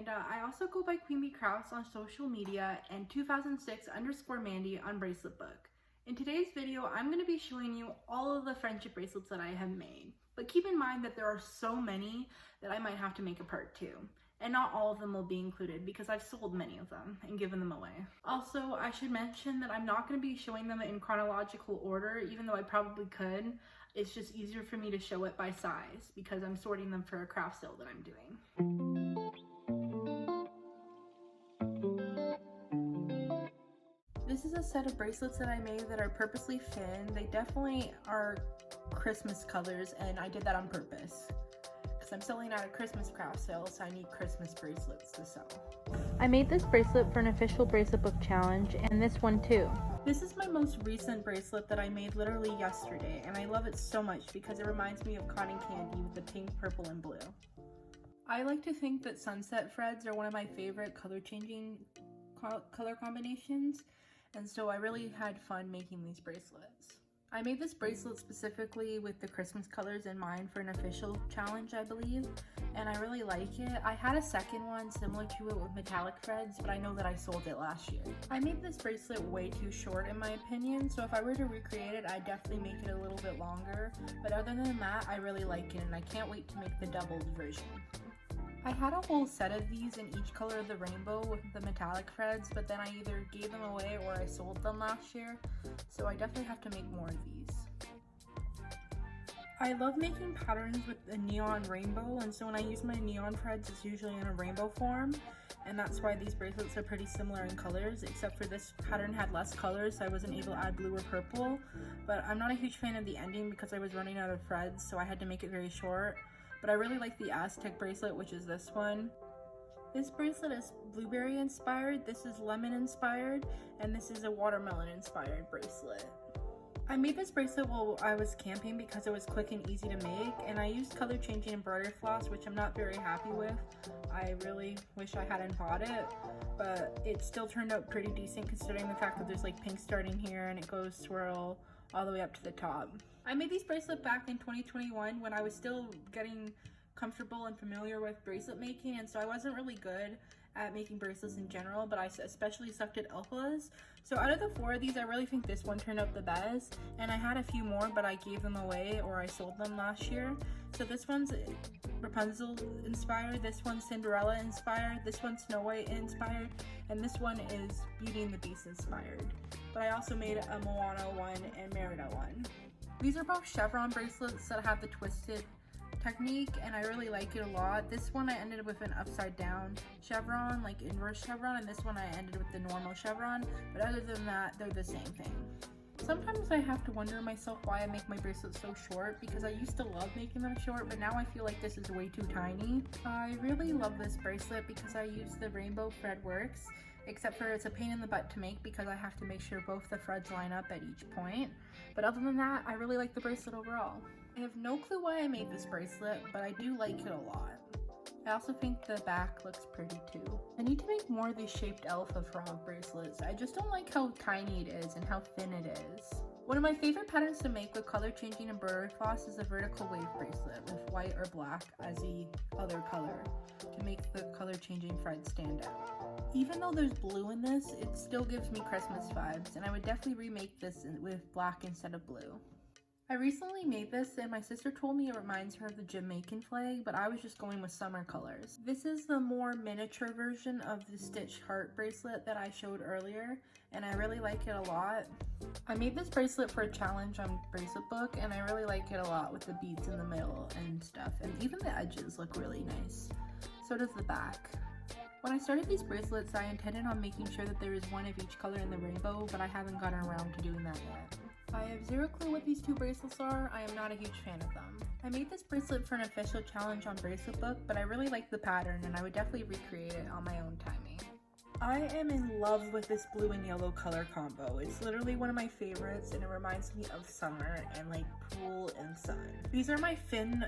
and I also go by Queen Bee Kraus on social media and 2006_Mandy on Bracelet Book. In today's video, I'm going to be showing you all of the friendship bracelets that I have made. But keep in mind that there are so many that I might have to make a part 2. And not all of them will be included because I've sold many of them and given them away. Also, I should mention that I'm not going to be showing them in chronological order, even though I probably could. It's just easier for me to show it by size because I'm sorting them for a craft sale that I'm doing. This is a set of bracelets that I made that are purposely thin. They definitely are Christmas colors, and I did that on purpose. I'm selling at a Christmas craft sale, so I need Christmas bracelets to sell. I made this bracelet for an official bracelet book challenge, and this one too. This is my most recent bracelet that I made literally yesterday, and I love it so much because it reminds me of cotton candy with the pink, purple, and blue. I like to think that sunset threads are one of my favorite color-changing color combinations, and so I really had fun making these bracelets. I made this bracelet specifically with the Christmas colors in mind for an official challenge, I believe, and I really like it. I had a second one similar to it with metallic threads, but I know that I sold it last year. I made this bracelet way too short in my opinion, so if I were to recreate it, I'd definitely make it a little bit longer, but other than that, I really like it and I can't wait to make the doubled version. I had a whole set of these in each color of the rainbow with the metallic threads, but then I either gave them away or I sold them last year, so I definitely have to make more of these. I love making patterns with a neon rainbow, and so when I use my neon threads, it's usually in a rainbow form, and that's why these bracelets are pretty similar in colors, except for this pattern had less colors, so I wasn't able to add blue or purple, but I'm not a huge fan of the ending because I was running out of threads, so I had to make it very short. But I really like the Aztec bracelet, which is this one. This bracelet is blueberry inspired, this is lemon inspired, and this is a watermelon inspired bracelet. I made this bracelet while I was camping because it was quick and easy to make, and I used color changing embroidery floss, which I'm not very happy with. I really wish I hadn't bought it, but it still turned out pretty decent considering the fact that there's like pink starting here and it goes swirl all the way up to the top. I made these bracelets back in 2021 when I was still getting comfortable and familiar with bracelet making, and so I wasn't really good at making bracelets in general, but I especially sucked at alphas. So out of the 4 of these, I really think this one turned out the best, and I had a few more, but I gave them away or I sold them last year. So this one's Rapunzel inspired, this one's Cinderella inspired, this one's Snow White inspired, and this one is Beauty and the Beast inspired. But I also made a Moana one and Merida one. These are both chevron bracelets that have the twisted technique, and I really like it a lot. This one I ended with an upside down chevron, like inverse chevron, and this one I ended with the normal chevron, but other than that, they're the same thing. Sometimes I have to wonder myself why I make my bracelets so short, because I used to love making them short, but now I feel like this is way too tiny. I really love this bracelet because I use the rainbow thread works, except for it's a pain in the butt to make because I have to make sure both the threads line up at each point. But other than that, I really like the bracelet overall. I have no clue why I made this bracelet, but I do like it a lot. I also think the back looks pretty too. I need to make more of these shaped elf of frog bracelets. I just don't like how tiny it is and how thin it is. One of my favorite patterns to make with color changing embroidery floss is a vertical wave bracelet with white or black as the other color to make the color changing thread stand out. Even though there's blue in this, it still gives me Christmas vibes, and I would definitely remake this with black instead of blue. I recently made this and my sister told me it reminds her of the Jamaican flag, but I was just going with summer colors. This is the more miniature version of the stitched heart bracelet that I showed earlier, and I really like it a lot. I made this bracelet for a challenge on Bracelet Book, and I really like it a lot with the beads in the middle and stuff, and even the edges look really nice. So does the back. When I started these bracelets, I intended on making sure that there is one of each color in the rainbow, but I haven't gotten around to doing that yet. I have zero clue what these 2 bracelets are. I am not a huge fan of them. I made this bracelet for an official challenge on Bracelet Book, but I really like the pattern and I would definitely recreate it on my own timing. I am in love with this blue and yellow color combo. It's literally one of my favorites and it reminds me of summer and like pool and sun. These are my Finn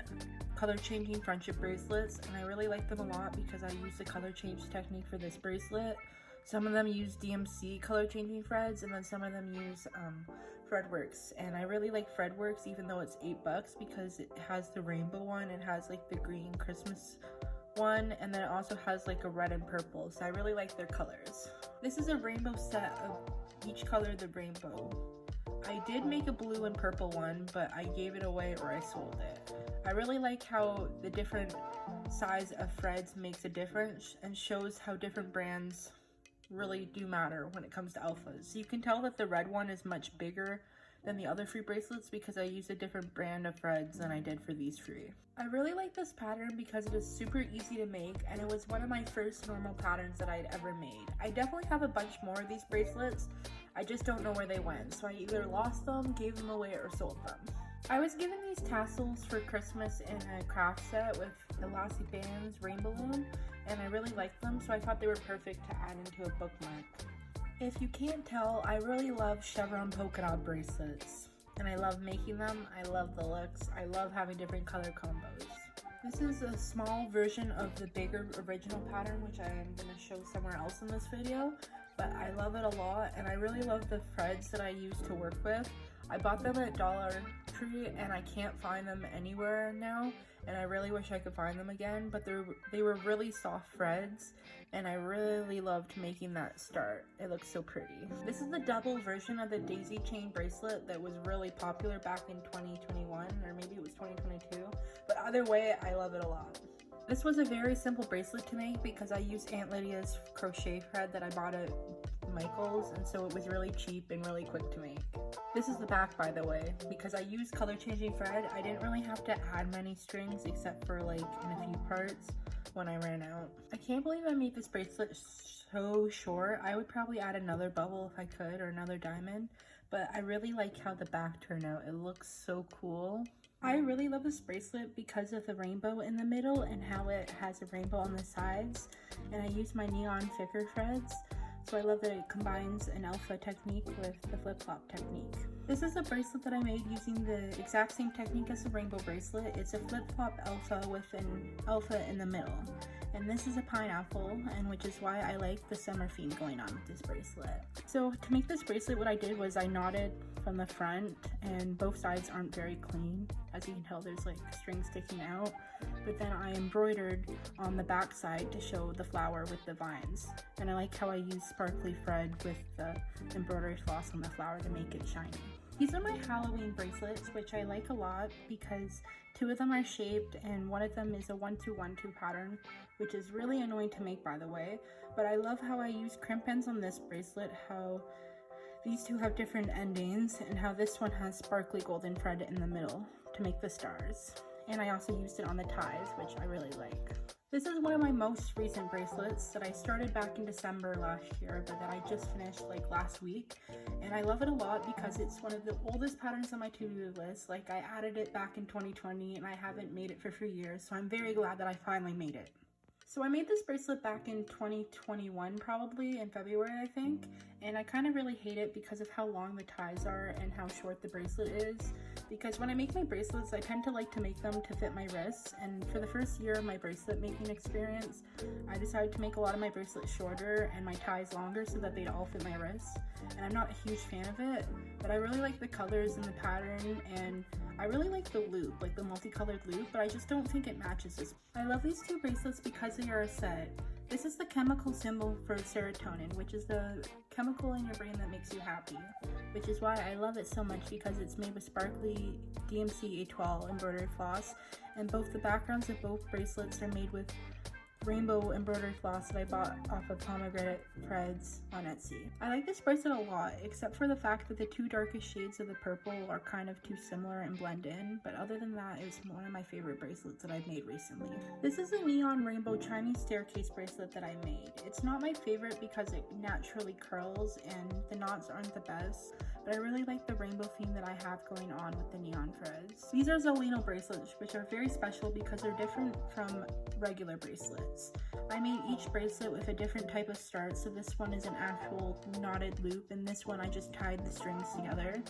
color changing friendship bracelets, and I really like them a lot because I use the color change technique for this bracelet. Some of them use DMC color changing threads, and then some of them use Threadworks. And I really like Threadworks even though it's $8 because it has the rainbow one. It has like the green Christmas one, and then it also has like a red and purple, so I really like their colors. This is a rainbow set of each color of the rainbow. I did make a blue and purple one, but I gave it away or I sold it. I really like how the different size of threads makes a difference and shows how different brands really do matter when it comes to alphas. So you can tell that the red one is much bigger than the other 3 bracelets because I used a different brand of threads than I did for these 3. I really like this pattern because it is super easy to make, and it was one of my first normal patterns that I'd ever made. I definitely have a bunch more of these bracelets, I just don't know where they went, so I either lost them, gave them away, or sold them. I was given these tassels for Christmas in a craft set with elastic bands, rainbow balloon, and I really liked them, so I thought they were perfect to add into a bookmark. If you can't tell, I really love chevron polka dot bracelets, and I love making them. I love the looks. I love having different color combos. This is a small version of the bigger original pattern, which I am going to show somewhere else in this video, but I love it a lot, and I really love the threads that I use to work with. I bought them at Dollar Tree, and I can't find them anywhere now, and I really wish I could find them again, but they were really soft threads, and I really loved making that start. It looks so pretty. This is the double version of the daisy chain bracelet that was really popular back in 2021, or maybe it was 2022, but either way, I love it a lot. This was a very simple bracelet to make because I used Aunt Lydia's crochet thread that I bought at Michael's, and so it was really cheap and really quick to make. This is the back, by the way. Because I used color changing thread, I didn't really have to add many strings except for like in a few parts when I ran out. I can't believe I made this bracelet so short. I would probably add another bubble if I could, or another diamond, but I really like how the back turned out. It looks so cool. I really love this bracelet because of the rainbow in the middle and how it has a rainbow on the sides, and I use my neon thicker threads. So I love that it combines an alpha technique with the flip-flop technique. This is a bracelet that I made using the exact same technique as the rainbow bracelet. It's a flip-flop alpha with an alpha in the middle. And this is a pineapple, and which is why I like the summer theme going on with this bracelet. So to make this bracelet, what I did was I knotted from the front, and both sides aren't very clean. As you can tell, there's like strings sticking out. But then I embroidered on the back side to show the flower with the vines. And I like how I use sparkly thread with the embroidery floss on the flower to make it shiny. These are my Halloween bracelets, which I like a lot because 2 of them are shaped and one of them is a 1-2-1-2 pattern, which is really annoying to make, by the way. But I love how I use crimp ends on this bracelet, how these 2 have different endings, and how this one has sparkly golden thread in the middle to make the stars. And I also used it on the ties, which I really like. This is one of my most recent bracelets that I started back in December last year, but that I just finished like last week. And I love it a lot because it's one of the oldest patterns on my to-do list. Like, I added it back in 2020 and I haven't made it for 3 years, so I'm very glad that I finally made it. So I made this bracelet back in 2021, probably in February, I think, and I kind of really hate it because of how long the ties are and how short the bracelet is. Because when I make my bracelets, I tend to like to make them to fit my wrists, and for the first year of my bracelet making experience, I decided to make a lot of my bracelets shorter and my ties longer so that they'd all fit my wrists. And I'm not a huge fan of it, but I really like the colors and the pattern, and I really like the loop, like the multicolored loop, but I just don't think it matches this. I love these 2 bracelets because they are a set. This is the chemical symbol for serotonin, which is the chemical in your brain that makes you happy, which is why I love it so much because it's made with sparkly DMC A12 embroidery floss, and both the backgrounds of both bracelets are made with rainbow embroidery floss that I bought off of pomegranate threads on Etsy. I like this bracelet a lot, except for the fact that the 2 darkest shades of the purple are kind of too similar and blend in, but other than that, it's one of my favorite bracelets that I've made recently. This is a neon rainbow Chinese staircase bracelet that I made. It's not my favorite because it naturally curls and the knots aren't the best, but I really like the rainbow theme that I have going on with the neon threads. These are Zolino bracelets, which are very special because they're different from regular bracelets. I made each bracelet with a different type of start, so this one is an actual knotted loop, and this one I just tied the strings together.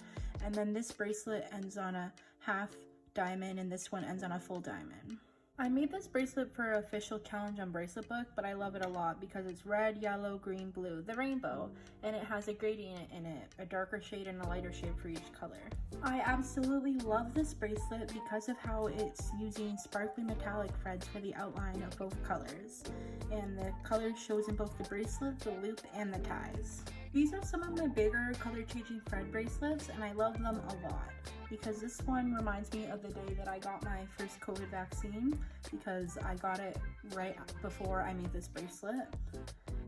And then this bracelet ends on a half diamond, and this one ends on a full diamond. I made this bracelet for an official challenge on Bracelet Book, but I love it a lot because it's red, yellow, green, blue, the rainbow, and it has a gradient in it, a darker shade and a lighter shade for each color. I absolutely love this bracelet because of how it's using sparkly metallic threads for the outline of both colors, and the color shows in both the bracelet, the loop, and the ties. These are some of my bigger color changing thread bracelets, and I love them a lot because this one reminds me of the day that I got my first COVID vaccine, because I got it right before I made this bracelet.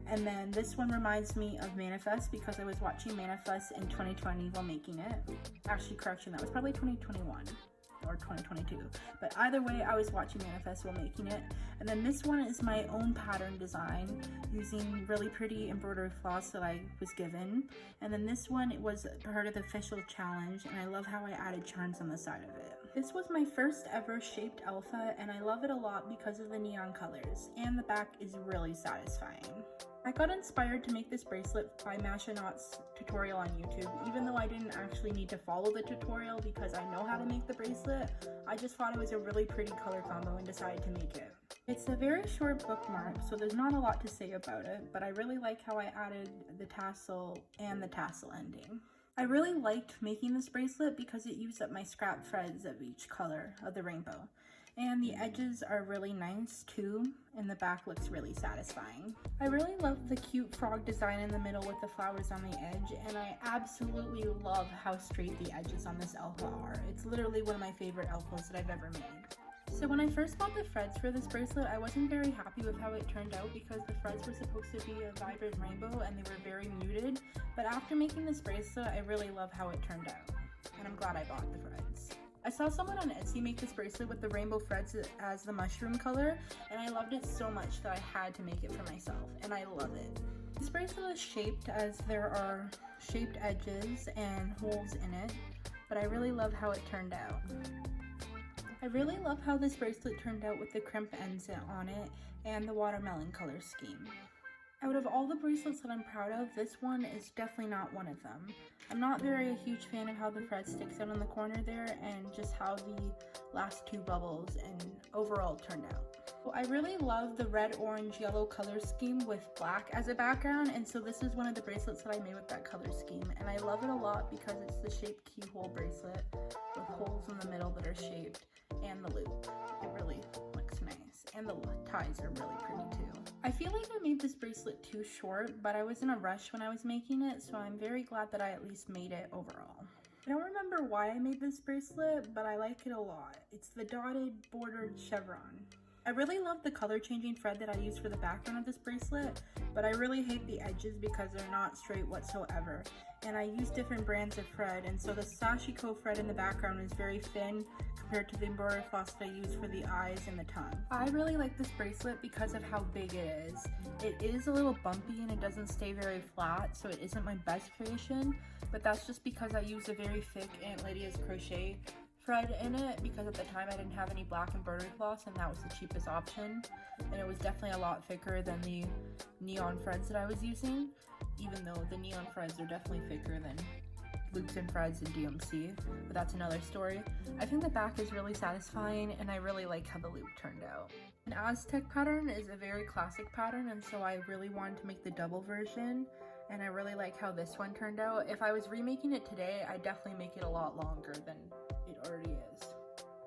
And then this one reminds me of Manifest because I was watching Manifest in 2020 while making it. Actually, correction, that was probably 2021 or 2022. But either way, I was watching Manifest while making it. And then this one is my own pattern design using really pretty embroidery floss that I was given. And then this one, it was part of the official challenge, and I love how I added charms on the side of it. This was my first ever shaped alpha, and I love it a lot because of the neon colors, and the back is really satisfying. I got inspired to make this bracelet by Mashonaut's tutorial on YouTube, even though I didn't actually need to follow the tutorial because I know how to make the bracelet. I just thought it was a really pretty color combo and decided to make it. It's a very short bookmark, so there's not a lot to say about it, but I really like how I added the tassel and the tassel ending. I really liked making this bracelet because it used up my scrap threads of each color of the rainbow. And the edges are really nice too, and the back looks really satisfying. I really love the cute frog design in the middle with the flowers on the edge, and I absolutely love how straight the edges on this alpha are. It's literally one of my favorite alphas that I've ever made. So when I first bought the threads for this bracelet, I wasn't very happy with how it turned out because the threads were supposed to be a vibrant rainbow and they were very muted. But after making this bracelet, I really love how it turned out, and I'm glad I bought the threads. I saw someone on Etsy make this bracelet with the rainbow threads as the mushroom color, and I loved it so much that I had to make it for myself, and I love it. This bracelet is shaped as there are shaped edges and holes in it, but I really love how it turned out. I really love how this bracelet turned out with the crimp ends on it and the watermelon color scheme. Out of all the bracelets that I'm proud of, this one is definitely not one of them. I'm not very a huge fan of how the thread sticks out in the corner there and just how the last two bubbles and overall turned out. Well, I really love the red, orange, yellow color scheme with black as a background, and so this is one of the bracelets that I made with that color scheme, and I love it a lot because it's the shaped keyhole bracelet with holes in the middle that are shaped and the loop. It really looks nice, and the ties are really pretty too. I feel like I made this bracelet too short, but I was in a rush when I was making it, so I'm very glad that I at least made it overall. I don't remember why I made this bracelet, but I like it a lot. It's the dotted bordered chevron. I really love the color changing thread that I used for the background of this bracelet, but I really hate the edges because they're not straight whatsoever. And I use different brands of thread, and so the Sashiko thread in the background is very thin compared to the embroidery floss that I use for the eyes and the tongue. I really like this bracelet because of how big it is. It is a little bumpy and it doesn't stay very flat, so it isn't my best creation, but that's just because I use a very thick Aunt Lydia's crochet thread in it because at the time I didn't have any black embroidery floss and that was the cheapest option, and it was definitely a lot thicker than the neon threads that I was using, even though the neon threads are definitely thicker than loops and threads in DMC, but that's another story. I think the back is really satisfying and I really like how the loop turned out. An Aztec pattern is a very classic pattern, and so I really wanted to make the double version, and I really like how this one turned out. If I was remaking it today, I'd definitely make it a lot longer than it already is.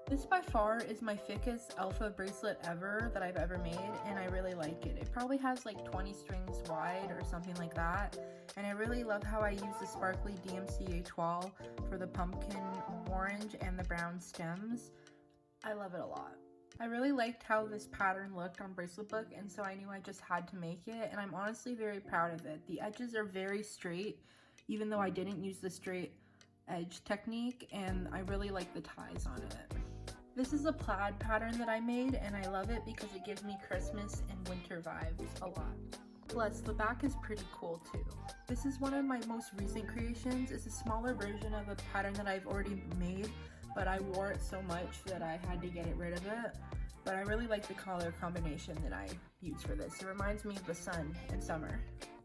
This by far is my thickest alpha bracelet ever that I've ever made, and I really like it. It probably has like 20 strings wide or something like that, and I really love how I use the sparkly DMC étoile for the pumpkin orange and the brown stems. I love it a lot. I really liked how this pattern looked on Bracelet Book, and so I knew I just had to make it, and I'm honestly very proud of it. The edges are very straight, even though I didn't use the straight edge technique, and I really like the ties on it. This is a plaid pattern that I made, and I love it because it gives me Christmas and winter vibes a lot. Plus, the back is pretty cool too. This is one of my most recent creations. It's a smaller version of a pattern that I've already made, but I wore it so much that I had to get rid of it. But I really like the color combination that I use for this. It reminds me of the sun in summer.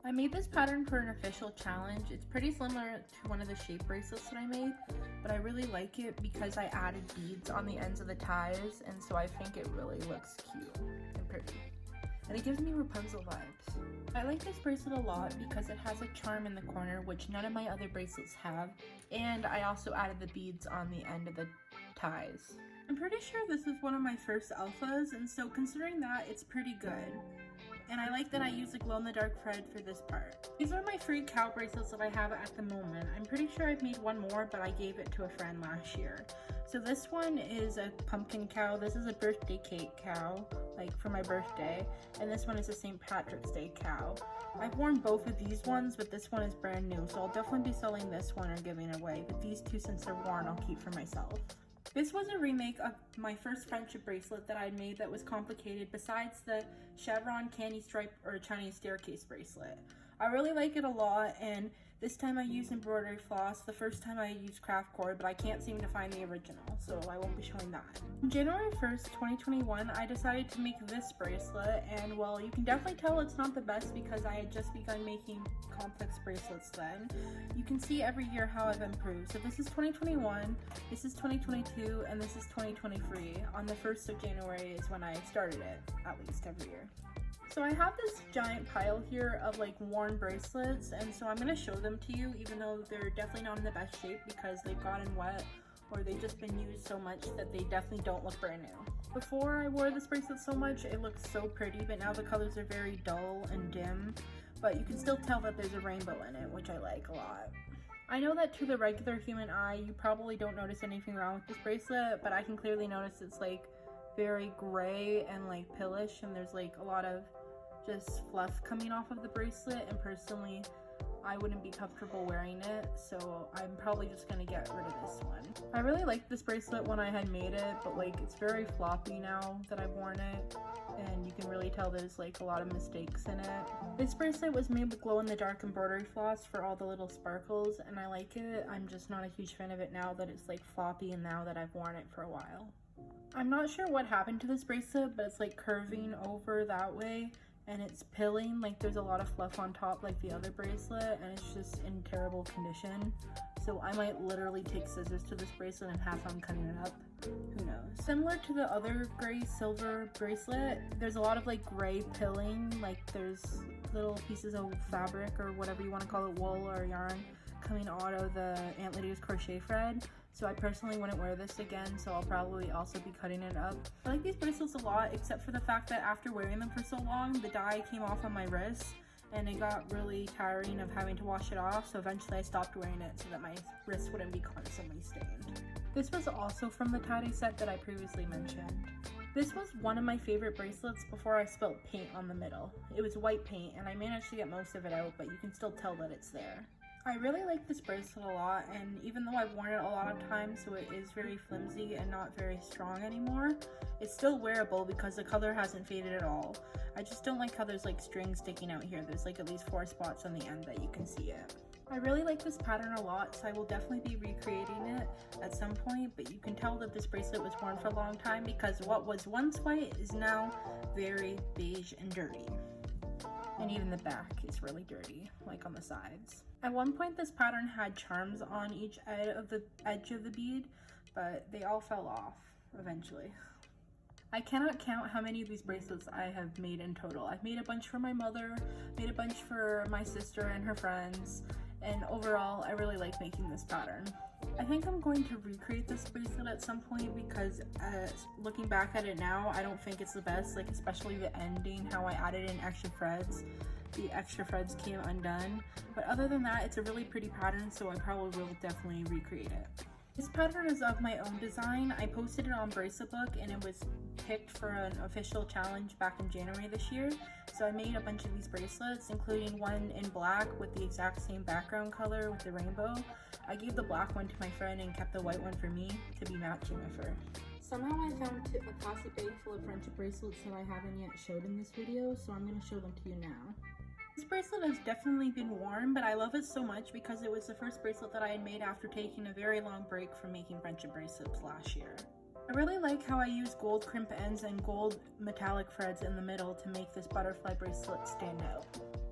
I made this pattern for an official challenge. It's pretty similar to one of the shape bracelets that I made, but I really like it because I added beads on the ends of the ties, and so I think it really looks cute and pretty. And it gives me Rapunzel vibes. I like this bracelet a lot because it has a charm in the corner, which none of my other bracelets have, and I also added the beads on the end of the ties. I'm pretty sure this is one of my first alphas, and so considering that, it's pretty good. And I like that I use a glow-in-the-dark thread for this part. These are my free cow bracelets that I have at the moment. I'm pretty sure I've made one more, but I gave it to a friend last year. So this one is a pumpkin cow. This is a birthday cake cow, like for my birthday. And this one is a St. Patrick's Day cow. I've worn both of these ones, but this one is brand new. So I'll definitely be selling this one or giving it away. But these two, since they're worn, I'll keep for myself. This was a remake of my first friendship bracelet that I made that was complicated besides the chevron, candy stripe, or Chinese staircase bracelet. I really like it a lot, and this time I used embroidery floss. The first time I used craft cord, but I can't seem to find the original, so I won't be showing that. On January 1st, 2021, I decided to make this bracelet, and well, you can definitely tell it's not the best because I had just begun making complex bracelets then. You can see every year how I've improved. So this is 2021, this is 2022, and this is 2023. On the 1st of January is when I started it, at least every year. So I have this giant pile here of like worn bracelets, and so I'm going to show them to you even though they're definitely not in the best shape because they've gotten wet or they've just been used so much that they definitely don't look brand new. Before I wore this bracelet so much, it looked so pretty, but now the colors are very dull and dim, but you can still tell that there's a rainbow in it, which I like a lot. I know that to the regular human eye, you probably don't notice anything wrong with this bracelet, but I can clearly notice it's like very gray and like pillish, and there's like a lot of just fluff coming off of the bracelet, and personally I wouldn't be comfortable wearing it, so I'm probably just gonna get rid of this one. I really liked this bracelet when I had made it, but like it's very floppy now that I've worn it, and you can really tell there's like a lot of mistakes in it. This bracelet was made with glow-in-the-dark embroidery floss for all the little sparkles, and I like it. I'm just not a huge fan of it now that it's like floppy and now that I've worn it for a while. I'm not sure what happened to this bracelet, but it's like curving over that way, and it's pilling, like there's a lot of fluff on top like the other bracelet, and it's just in terrible condition. So I might literally take scissors to this bracelet and have fun cutting it up. Who knows? Similar to the other gray silver bracelet, there's a lot of like gray pilling, like there's little pieces of fabric or whatever you want to call it, wool or yarn, coming out of the Aunt Lydia's crochet thread. So I personally wouldn't wear this again, so I'll probably also be cutting it up. I like these bracelets a lot, except for the fact that after wearing them for so long, the dye came off on my wrist, and it got really tiring of having to wash it off, so eventually I stopped wearing it so that my wrist wouldn't be constantly stained. This was also from the tie-dye set that I previously mentioned. This was one of my favorite bracelets before I spilt paint on the middle. It was white paint, and I managed to get most of it out, but you can still tell that it's there. I really like this bracelet a lot, and even though I've worn it a lot of times, so it is very flimsy and not very strong anymore, it's still wearable because the color hasn't faded at all. I just don't like how there's like strings sticking out here. There's like at least 4 spots on the end that you can see it. I really like this pattern a lot, so I will definitely be recreating it at some point, but you can tell that this bracelet was worn for a long time because what was once white is now very beige and dirty. And even the back is really dirty, like on the sides. At one point this pattern had charms on each edge of the bead, but they all fell off eventually. I cannot count how many of these bracelets I have made in total. I've made a bunch for my mother, made a bunch for my sister and her friends, and overall I really like making this pattern. I think I'm going to recreate this bracelet at some point because looking back at it now, I don't think it's the best, like especially the ending, how I added in extra threads. The extra threads came undone, but other than that, it's a really pretty pattern, so I probably will definitely recreate it. This pattern is of my own design. I posted it on Bracelet Book and it was picked for an official challenge back in January this year. So I made a bunch of these bracelets, including one in black with the exact same background color with the rainbow. I gave the black one to my friend and kept the white one for me to be matching with her. Somehow I found a plastic bag full of friendship bracelets that I haven't yet showed in this video, so I'm going to show them to you now. This bracelet has definitely been worn, but I love it so much because it was the first bracelet that I had made after taking a very long break from making friendship bracelets last year. I really like how I use gold crimp ends and gold metallic threads in the middle to make this butterfly bracelet stand out.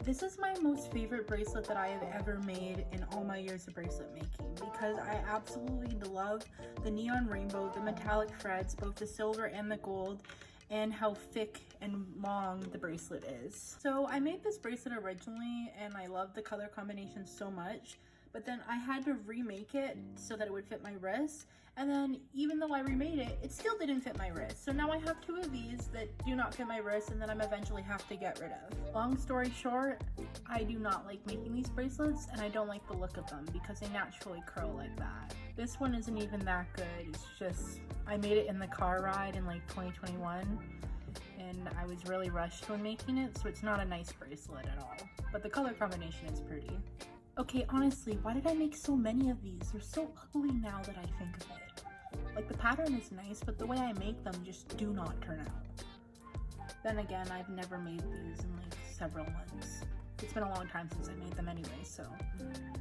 This is my most favorite bracelet that I have ever made in all my years of bracelet making because I absolutely love the neon rainbow, the metallic threads, both the silver and the gold, and how thick and long the bracelet is. So I made this bracelet originally and I love the color combination so much, but then I had to remake it so that it would fit my wrist. And then even though I remade it, it still didn't fit my wrist. So now I have two of these that do not fit my wrist and that I'm eventually have to get rid of. Long story short, I do not like making these bracelets and I don't like the look of them because they naturally curl like that. This one isn't even that good. It's just, I made it in the car ride in like 2021 and I was really rushed when making it, so it's not a nice bracelet at all. But the color combination is pretty. Okay, honestly, why did I make so many of these? They're so ugly now that I think of it. Like, the pattern is nice, but the way I make them just do not turn out. Then again, I've never made these in like several months. It's been a long time since I made them anyway, so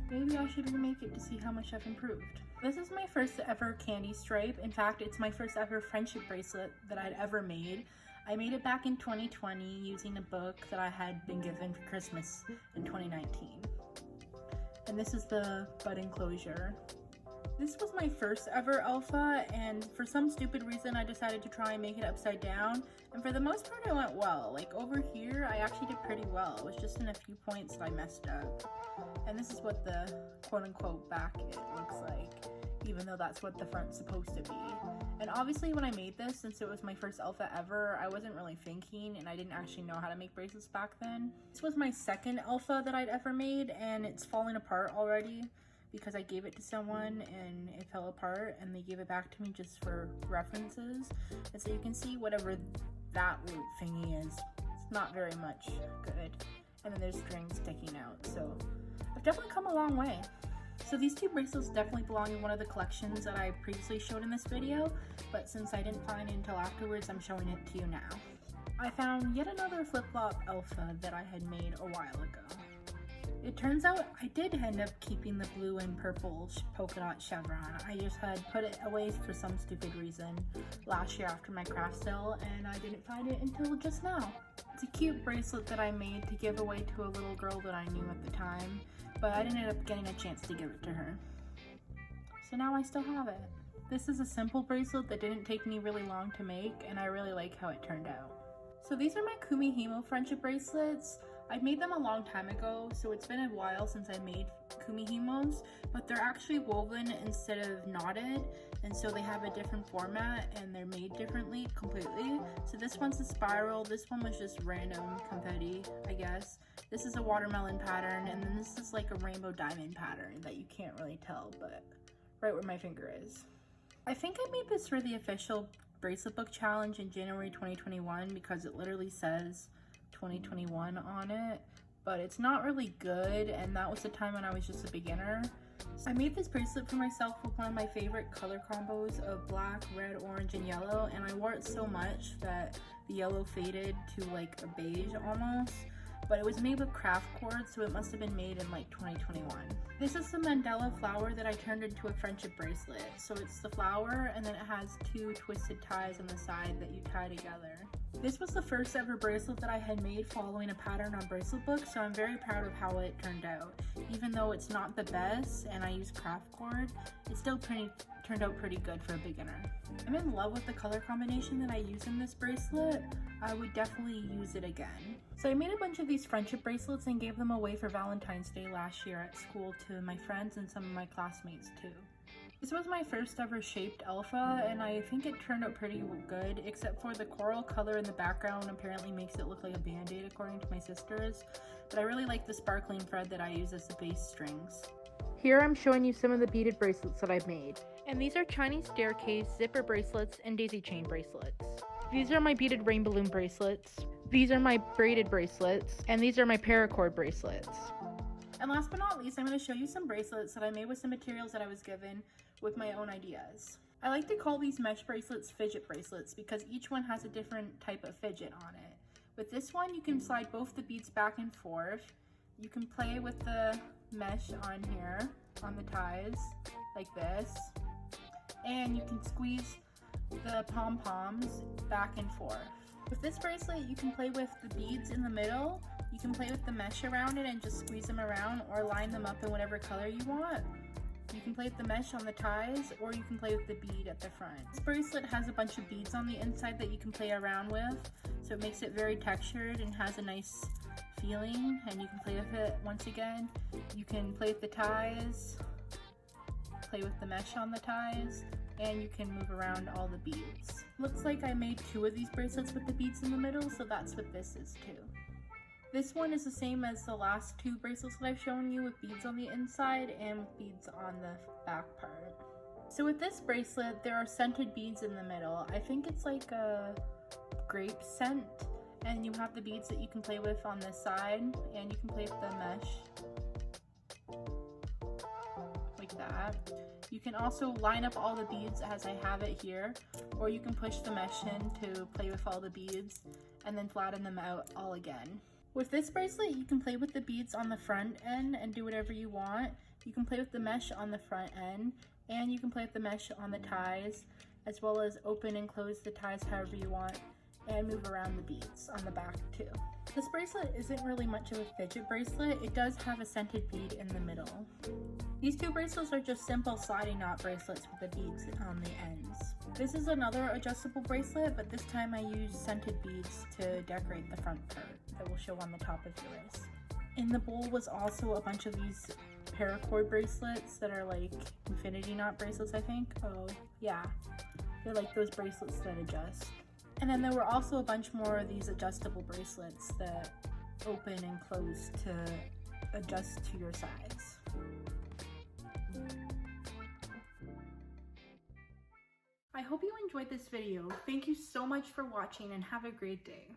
maybe I should remake it to see how much I've improved. This is my first ever candy stripe. In fact, it's my first ever friendship bracelet that I'd ever made. I made it back in 2020 using a book that I had been given for Christmas in 2019. And this is the bud enclosure. This was my first ever alpha, and for some stupid reason I decided to try and make it upside down, and for the most part it went well. Like over here I actually did pretty well. It was just in a few points that I messed up. And this is what the quote-unquote back it looks like, even though that's what the front's supposed to be. And obviously when I made this, since it was my first alpha ever, I wasn't really thinking and I didn't actually know how to make bracelets back then. This was my second alpha that I'd ever made and it's falling apart already because I gave it to someone and it fell apart and they gave it back to me just for references. And so you can see whatever that loop thingy is, it's not very much good. And then there's strings sticking out, so I've definitely come a long way. So these two bracelets definitely belong in one of the collections that I previously showed in this video, but since I didn't find it until afterwards, I'm showing it to you now. I found yet another flip-flop alpha that I had made a while ago. It turns out I did end up keeping the blue and purple polka dot chevron. I just had put it away for some stupid reason last year after my craft sale, and I didn't find it until just now. It's a cute bracelet that I made to give away to a little girl that I knew at the time, but I didn't end up getting a chance to give it to her. So now I still have it. This is a simple bracelet that didn't take me really long to make, and I really like how it turned out. So these are my Kumihimo friendship bracelets. I made them a long time ago, so it's been a while since I made Kumihimos, but they're actually woven instead of knotted, and so they have a different format and they're made differently completely. So this one's a spiral, this one was just random confetti, I guess. This is a watermelon pattern, and then this is like a rainbow diamond pattern that you can't really tell, but right where my finger is. I think I made this for the official bracelet book challenge in January 2021 because it literally says 2021 on it, but it's not really good, and that was the time when I was just a beginner. So I made this bracelet for myself with one of my favorite color combos of black, red, orange, and yellow, and I wore it so much that the yellow faded to like a beige almost, but it was made with craft cord, so it must have been made in like 2021. This is the Mandela flower that I turned into a friendship bracelet. So it's the flower, and then it has two twisted ties on the side that you tie together. This was the first ever bracelet that I had made following a pattern on bracelet books, so I'm very proud of how it turned out. Even though it's not the best and I use craft cord, it still turned out pretty good for a beginner. I'm in love with the color combination that I use in this bracelet. I would definitely use it again. So I made a bunch of these friendship bracelets and gave them away for Valentine's Day last year at school to my friends and some of my classmates too. This was my first ever shaped alpha, and I think it turned out pretty good, except for the coral color in the background apparently makes it look like a band-aid according to my sisters, but I really like the sparkling thread that I use as the base strings. Here I'm showing you some of the beaded bracelets that I've made. And these are Chinese staircase, zipper bracelets, and daisy chain bracelets. These are my beaded rain balloon bracelets. These are my braided bracelets, and these are my paracord bracelets. And last but not least, I'm going to show you some bracelets that I made with some materials that I was given with my own ideas. I like to call these mesh bracelets fidget bracelets because each one has a different type of fidget on it. With this one, you can slide both the beads back and forth. You can play with the mesh on here, on the ties, like this. And you can squeeze the pom-poms back and forth. With this bracelet, you can play with the beads in the middle, You can play with the mesh around it and just squeeze them around or line them up in whatever color you want. You can play with the mesh on the ties, or you can play with the bead at the front. This bracelet has a bunch of beads on the inside that you can play around with, so it makes it very textured and has a nice feeling, and you can play with it once again. You can play with the ties, play with the mesh on the ties, and you can move around all the beads. Looks like I made 2 of these bracelets with the beads in the middle, so that's what this is too. This one is the same as the last 2 bracelets that I've shown you, with beads on the inside and with beads on the back part. So with this bracelet, there are scented beads in the middle. I think it's like a grape scent, and you have the beads that you can play with on this side, and you can play with the mesh like that. You can also line up all the beads as I have it here, or you can push the mesh in to play with all the beads and then flatten them out all again. With this bracelet, you can play with the beads on the front end and do whatever you want. You can play with the mesh on the front end, and you can play with the mesh on the ties, as well as open and close the ties however you want, and move around the beads on the back too. This bracelet isn't really much of a fidget bracelet. It does have a scented bead in the middle. These 2 bracelets are just simple sliding knot bracelets with the beads on the ends. This is another adjustable bracelet, but this time I used scented beads to decorate the front part that will show on the top of your wrist. In the bowl was also a bunch of these paracord bracelets that are like infinity knot bracelets, I think. Oh yeah, they're like those bracelets that adjust. And then there were also a bunch more of these adjustable bracelets that open and close to adjust to your size. I hope you enjoyed this video. Thank you so much for watching and have a great day.